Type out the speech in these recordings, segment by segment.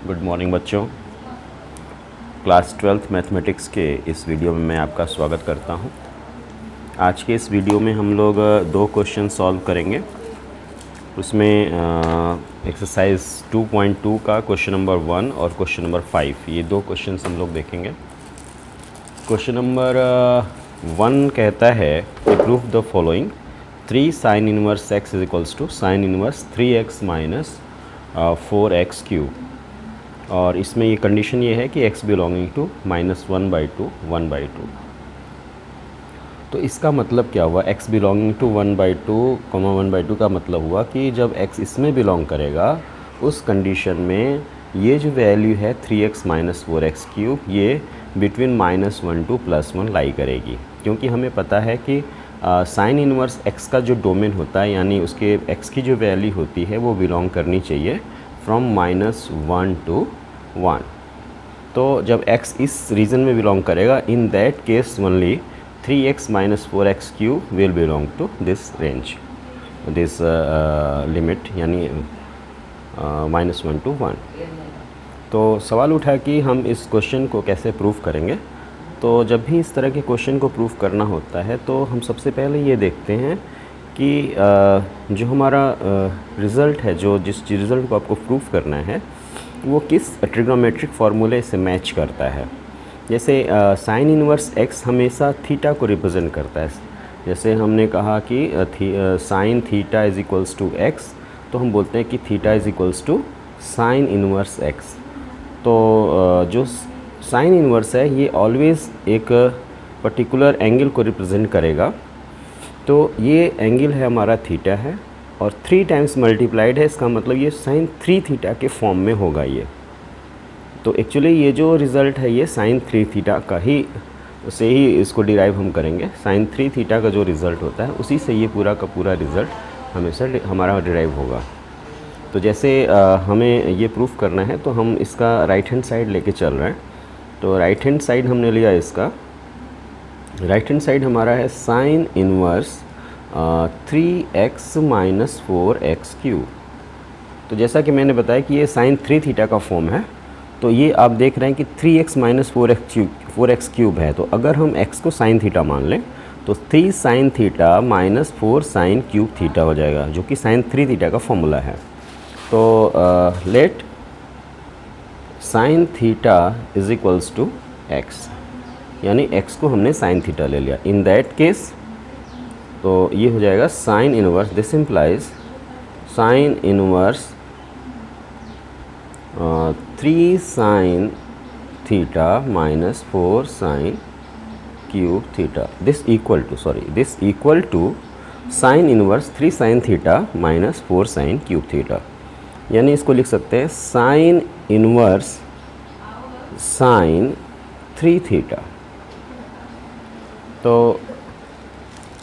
Good morning बच्चों। Class 12th mathematics के इस वीडियो में मैं आपका स्वागत करता हूं। आज के इस वीडियो में हम लोग दो क्वेश्चन सॉल्व करेंगे। उसमें एक्सरसाइज 2.2 का क्वेश्चन नंबर 1 और क्वेश्चन नंबर 5, ये दो क्वेश्चन हम लोग देखेंगे। क्वेश्चन नंबर 1 कहता है कि proof the following 3 sin inverse x is equals to sine inverse 3x minus 4x cube. और इसमें ये कंडीशन ये है कि x बिलोंगिंग टू -1/2 1/2। तो इसका मतलब क्या हुआ? x बिलोंगिंग टू 1/2 1/2 का मतलब हुआ कि जब x इसमें बिलोंग करेगा उस कंडीशन में ये जो वैल्यू है 3x माइनस 4x क्यूब ये बिटवीन -1 टू +1 लाई करेगी, क्योंकि हमें पता है कि साइन इनवर्स x का जो डोमेन होता है यानी उसके x की जो वैल्यू होती है वो बिलोंग करनी चाहिए फ्रॉम -1 टू 1। तो जब x इस रीजन में बिलोंग करेगा, in that case only 3x minus 4x cube will belong to this range, this limit यानी -1 टू 1। तो सवाल उठा कि हम इस क्वेश्चन को कैसे प्रूफ करेंगे। तो जब भी इस तरह के क्वेश्चन को प्रूफ करना होता है तो हम सबसे पहले ये देखते हैं कि जो हमारा रिज़ल्ट है, जिस रिज़ल्ट को आपको प्रूफ करना है वो किस ट्रिग्नोमेट्रिक फार्मूले से मैच करता है। जैसे साइन इनवर्स x हमेशा थीटा को रिप्रेजेंट करता है। जैसे हमने कहा कि sine theta is equals to x, तो हम बोलते हैं कि theta is equals to sine inverse x। तो जो साइन इनवर्स है ये ऑलवेज़ एक पर्टिकुलर एंगल को रिप्रेजेंट करेगा। तो ये एंगल है हमारा थीटा है और 3 टाइम्स मल्टीप्लाइड है, इसका मतलब ये साइन 3 थीटा के फॉर्म में होगा ये। तो एक्चुअली ये जो रिज़ल्ट है ये साइन 3 थीटा का ही से ही इसको डिराइव हम करेंगे। साइन 3 थीटा का जो रिज़ल्ट होता है उसी से ये पूरा का पूरा रिज़ल्ट हमेशा हमारा डिराइव होगा। तो जैसे हमें ये प्रूफ करना है तो हम इसका राइट हैंड साइड लेके चल रहे हैं। तो राइट हैंड साइड हमने लिया, इसका राइट हैंड साइड हमारा है sign inverse 3x minus 4x cube. तो जैसा कि मैंने बताया कि ये साइन 3 थीटा का फॉर्म है, तो ये आप देख रहे हैं कि 3x माइनस 4x क्यूब है। तो अगर हम x को साइन थीटा मान लें तो 3 sine theta minus 4 sine cube theta हो जाएगा, जो कि साइन 3 थीटा का फॉर्मूला है। तो let sine theta is equals to x, यानी x को हमने साइन थीटा ले लिया। इन दैट केस तो ये हो जाएगा sine inverse, this implies sine inverse 3 sine theta minus 4 sine cube theta, this equal to sine inverse 3 sine theta minus 4 sine cube theta. यानी इसको लिख सकते हैं साइन इनवर्स साइन 3 थीटा। तो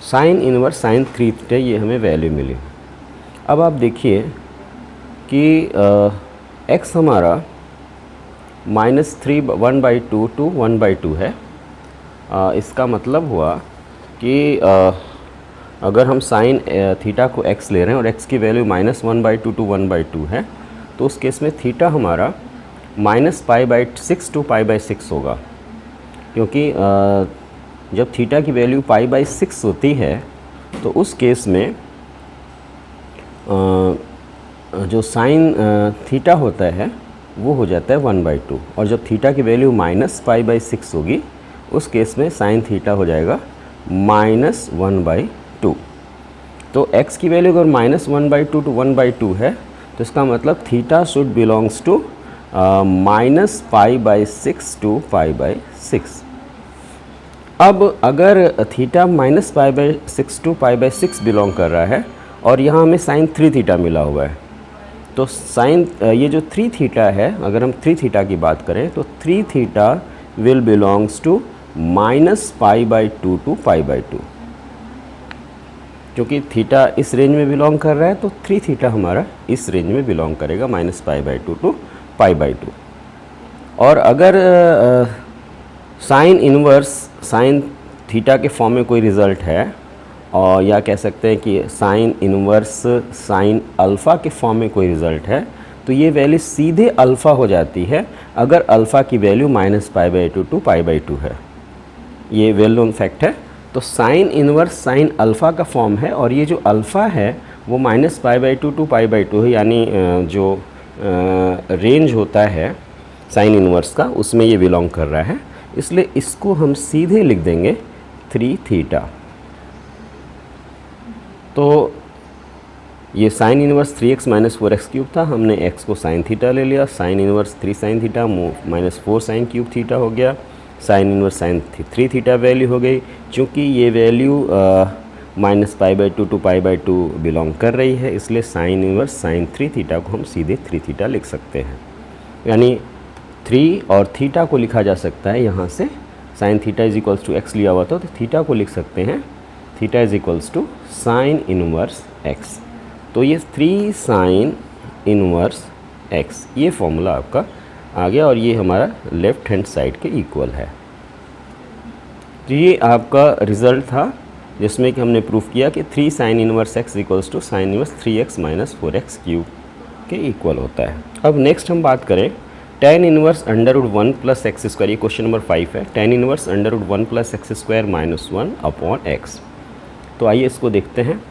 साइन इनवर्स साइन 3 थीटा ये हमें value मिली। अब आप देखिए कि x हमारा -3 1/2 टू 1/2 है। इसका मतलब हुआ कि अगर हम साइन थीटा को x ले रहे हैं और x की वैल्यू -1/2 टू 1/2 है, तो उस केस में थीटा हमारा -π/6 टू π/6 होगा, क्योंकि जब थीटा की वैल्यू π/6 होती है तो उस केस में जो साइन थीटा होता है वो हो जाता है 1/2, और जब थीटा की वैल्यू -π/6 होगी उस केस में साइन थीटा हो जाएगा -1/2। तो x की वैल्यू अगर -1/2 टू 1/2 है तो इसका मतलब theta should belongs to -π/6 to π/6। अब अगर थीटा -π/6 टू π/6 बिलोंग कर रहा है और यहाँ हमें साइन 3 थीटा मिला हुआ है, तो साइन ये जो 3 थीटा है, अगर हम 3 थीटा की बात करें तो 3 theta will belongs to -π/2 to π/2। क्योंकि थीटा इस रेंज में बिलोंग कर रहा है तो 3 थीटा हमारा इस रेंज में बिलोंग करेगा -π/2 टू π/2। और अगर साइन इनवर्स साइन थीटा के फॉर्म में कोई रिज़ल्ट है, और या कह सकते हैं कि साइन इनवर्स साइन अल्फ़ा के फॉर्म में कोई रिज़ल्ट है, तो ये वैल्यू सीधे अल्फ़ा हो जाती है अगर अल्फ़ा की वैल्यू -π/2 टू π/2 है। ये वेल नोन फैक्ट है। तो साइन इनवर्स साइन अल्फ़ा का फॉर्म है और ये जो अल्फ़ा है वो -π/2 टू π/2 है, यानी जो रेंज होता है साइन इनवर्स का उसमें ये बिलोंग कर रहा है, इसलिए इसको हम सीधे लिख देंगे 3 थीटा। तो ये sign inverse 3x - 4x cube था, हमने x को साइन थीटा ले लिया, sign inverse 3 sine theta -4 sine cube theta हो गया, sign inverse sine 3 theta value हो गई। चूँकि ये वैल्यू -π/2 टू π/2 बिलोंग कर रही है, इसलिए साइन इनवर्स साइन 3 थीटा को हम सीधे 3 थीटा लिख सकते हैं। यानी 3 और थीटा को लिखा जा सकता है यहाँ से, sine theta is equals to x लिया हुआ था तो थीटा को लिख सकते हैं, theta is equals to sine inverse x। तो ये 3 साइन इनवर्स x, ये फॉर्मूला आपका आ गया और ये हमारा लेफ़्ट हैंड साइड के इक्वल है। तो ये आपका रिज़ल्ट था जिसमें कि हमने प्रूफ किया कि 3 sine inverse x equals to sine inverse 3x - 4x cube के इक्वल होता है। अब नेक्स्ट हम बात करें tan इनवर्स √1 + x², ये क्वेश्चन नंबर 5 है। tan inverse √1 + x² - 1 upon x। तो आइए इसको देखते हैं।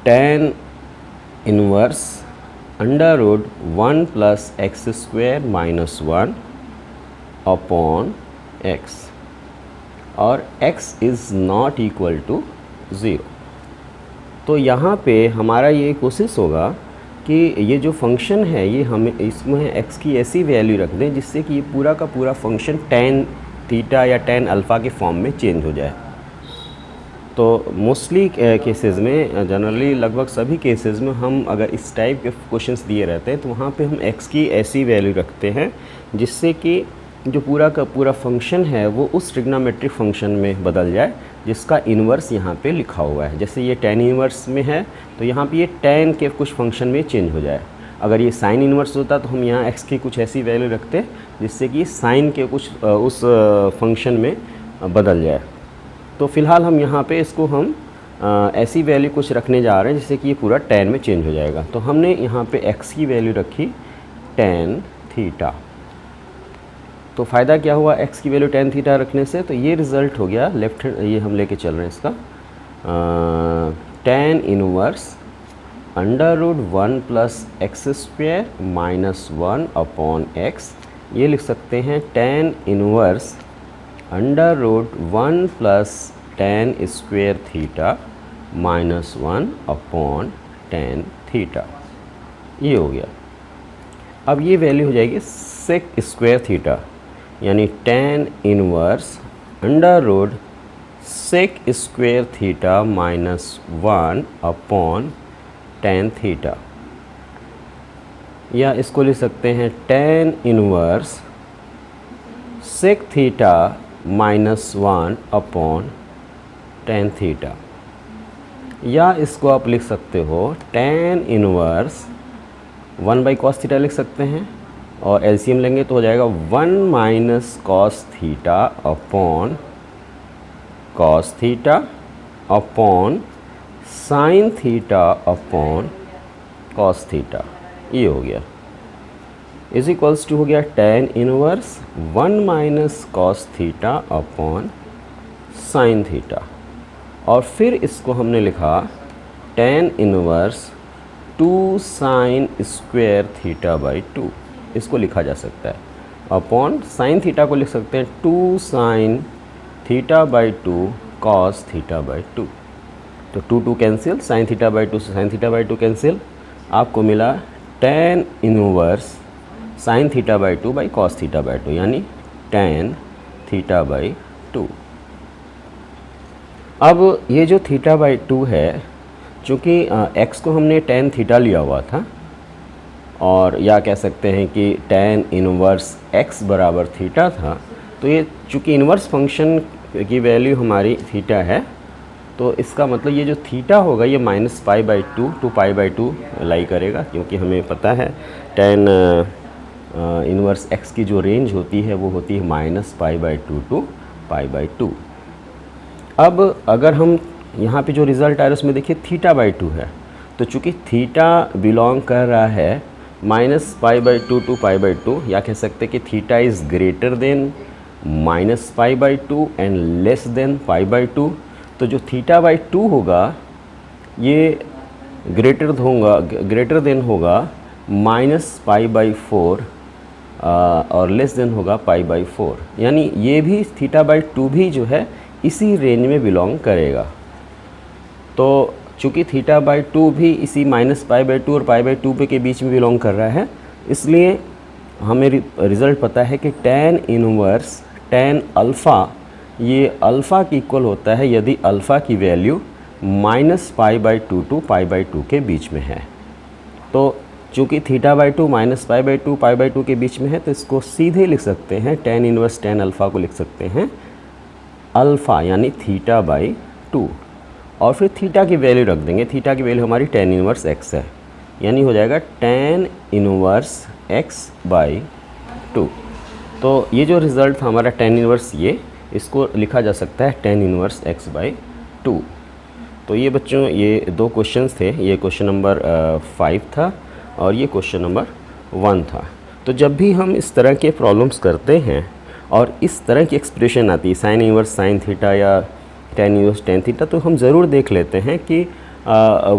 tan inverse √1 + x² - 1 upon x और x is not equal to 0। तो यहाँ पे हमारा ये कोशिश होगा कि ये जो फंक्शन है ये हमें इसमें x की ऐसी वैल्यू रख दें जिससे कि ये पूरा का पूरा फंक्शन tan थीटा या tan अल्फ़ा के फॉर्म में चेंज हो जाए। तो मोस्टली केसेस में, जनरली लगभग सभी केसेस में हम अगर इस टाइप के क्वेश्चंस दिए रहते हैं तो वहाँ पे हम x की ऐसी वैल्यू रखते हैं जिससे कि जो पूरा का पूरा फंक्शन है वो उस ट्रिग्नोमेट्रिक फंक्शन में बदल जाए जिसका इन्वर्स यहाँ पे लिखा हुआ है। जैसे ये tan इन्वर्स में है तो यहाँ पे ये tan के कुछ फंक्शन में चेंज हो जाए। अगर ये साइन इन्वर्स होता तो हम यहाँ x की कुछ ऐसी वैल्यू रखते जिससे कि साइन के कुछ उस फंक्शन में बदल जाए। तो फ़िलहाल हम यहाँ पे इसको हम ऐसी वैल्यू कुछ रखने जा रहे हैं जिससे कि ये पूरा tan में चेंज हो जाएगा। तो हमने यहाँ पे x की वैल्यू रखी tan थीटा। तो फ़ायदा क्या हुआ x की वैल्यू tan थीटा रखने से? तो ये रिज़ल्ट हो गया लेफ्ट हैंड, ये हम लेके चल रहे हैं इसका tan inverse √1 + x² - 1 upon x। ये लिख सकते हैं tan inverse √1 + tan² theta -1 upon tan theta. ये हो गया। अब ये वैल्यू हो जाएगी sec² थीटा, यानी tan inverse √sec² theta -1 upon tan theta. या इसको लिख सकते हैं tan inverse sec theta -1 upon tan theta. या इसको आप लिख सकते हो tan इनवर्स 1/cos थीटा लिख सकते हैं और एलसीएम लेंगे तो हो जाएगा 1 - cos theta upon cos theta upon sin theta upon cos theta. ये हो गया इज इक्वल्स टू हो गया tan inverse 1 - cos theta upon sin theta. और फिर इसको हमने लिखा tan इनवर्स 2 sin² θ/2, इसको लिखा जा सकता है अपॉन sin थीटा को लिख सकते हैं 2 sin θ/2 cos θ/2। तो 2 कैंसिल, sin θ/2 से sin θ/2 कैंसिल, आपको मिला tan इनवर्स sin θ/2 cos θ/2 यानी tan θ/2। अब ये जो θ/2 है, चूँकि x को हमने tan थीटा लिया हुआ था और या कह सकते हैं कि tan इनवर्स x बराबर थीटा था, तो ये चूँकि इनवर्स फंक्शन की वैल्यू हमारी थीटा है तो इसका मतलब ये जो थीटा होगा ये -π/2 टू π/2 लाई करेगा, क्योंकि हमें पता है tan इनवर्स x की जो रेंज होती है वो होती है -π/2 टू π/2। अब अगर हम यहाँ पे जो रिज़ल्ट आ रहा है उसमें देखिए θ/2 है, तो चूँकि थीटा बिलोंग कर रहा है -π/2 टू π/2, या कह सकते कि theta is greater than -π/2 and less than π/2, तो जो θ/2 होगा ये ग्रेटर देन होगा -π/4 और लेस देन होगा π/4, यानी ये भी θ/2 भी जो है इसी रेंज में बिलोंग करेगा। तो चूँकि θ/2 भी इसी -π/2 और π/2 के बीच में बिलोंग कर रहा है, इसलिए हमें रिज़ल्ट पता है कि tan इनवर्स tan अल्फ़ा ये अल्फ़ा की इक्वल होता है यदि अल्फ़ा की वैल्यू -π/2 टू π/2 के बीच में है। तो चूँकि θ/2 -π/2 π/2 के बीच में है, तो इसको सीधे लिख सकते हैं, tan इनवर्स tan अल्फ़ा को लिख सकते हैं अल्फ़ा यानी θ/2, और फिर थीटा की वैल्यू रख देंगे। थीटा की वैल्यू हमारी tan इनवर्स x है, यानी हो जाएगा tan इनवर्स x/2। तो ये जो रिज़ल्ट था हमारा tan इनवर्स, ये इसको लिखा जा सकता है tan इनवर्स x/2। तो ये बच्चों ये दो क्वेश्चंस थे, ये क्वेश्चन नंबर 5 था और ये क्वेश्चन नंबर 1 था। तो जब भी हम इस तरह के प्रॉब्लम्स करते हैं और इस तरह की एक्सप्रेशन आती है साइन इनवर्स साइन थीटा या tan इनवर्स tan थीटा, तो हम ज़रूर देख लेते हैं कि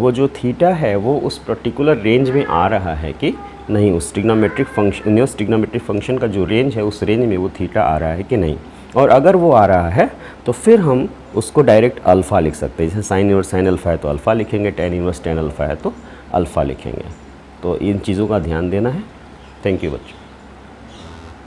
वो जो थीटा है वो उस पर्टिकुलर रेंज में आ रहा है कि नहीं, उस trigonometric function inverse trigonometric function का जो रेंज है उस रेंज में वो थीटा आ रहा है कि नहीं। और अगर वो आ रहा है तो फिर हम उसको डायरेक्ट अल्फ़ा लिख सकते हैं। जैसे साइन इनवर्स साइन अल्फ़ा है तो अल्फ़ा लिखेंगे, tan इनवर्स tan अल्फ़ा है तो अल्फ़ा लिखेंगे। तो इन चीज़ों का ध्यान देना है। थैंक यू बच्चों।